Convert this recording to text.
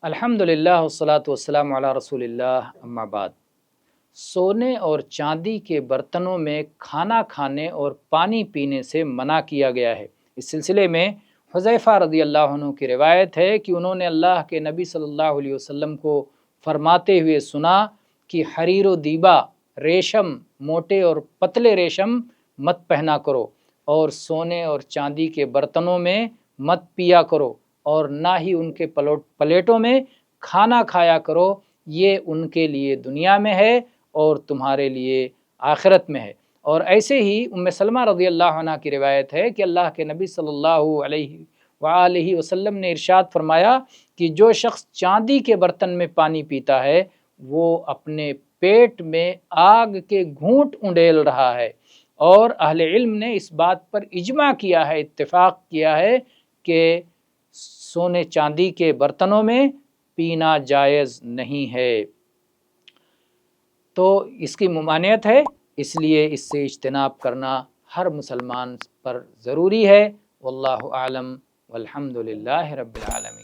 الحمدللہ والصلاۃ والسلام علی رسول اللہ اما بعد۔ سونے اور چاندی کے برتنوں میں کھانا کھانے اور پانی پینے سے منع کیا گیا ہے۔ اس سلسلے میں حذیفہ رضی اللہ عنہ کی روایت ہے کہ انہوں نے اللہ کے نبی صلی اللہ علیہ وسلم کو فرماتے ہوئے سنا کہ حریر و دیبا، ریشم، موٹے اور پتلے ریشم مت پہنا کرو، اور سونے اور چاندی کے برتنوں میں مت پیا کرو، اور نہ ہی ان کے پلیٹوں میں کھانا کھایا کرو، یہ ان کے لیے دنیا میں ہے اور تمہارے لیے آخرت میں ہے۔ اور ایسے ہی ام سلمہ رضی اللہ عنہ کی روایت ہے کہ اللہ کے نبی صلی اللہ علیہ وآلہ وسلم نے ارشاد فرمایا کہ جو شخص چاندی کے برتن میں پانی پیتا ہے وہ اپنے پیٹ میں آگ کے گھونٹ انڈیل رہا ہے۔ اور اہل علم نے اس بات پر اجماع کیا ہے، اتفاق کیا ہے کہ سونے چاندی کے برتنوں میں پینا جائز نہیں ہے، تو اس کی ممانعت ہے، اس لیے اس سے اجتناب کرنا ہر مسلمان پر ضروری ہے۔ واللہ اعلم والحمد للہ رب العالمین۔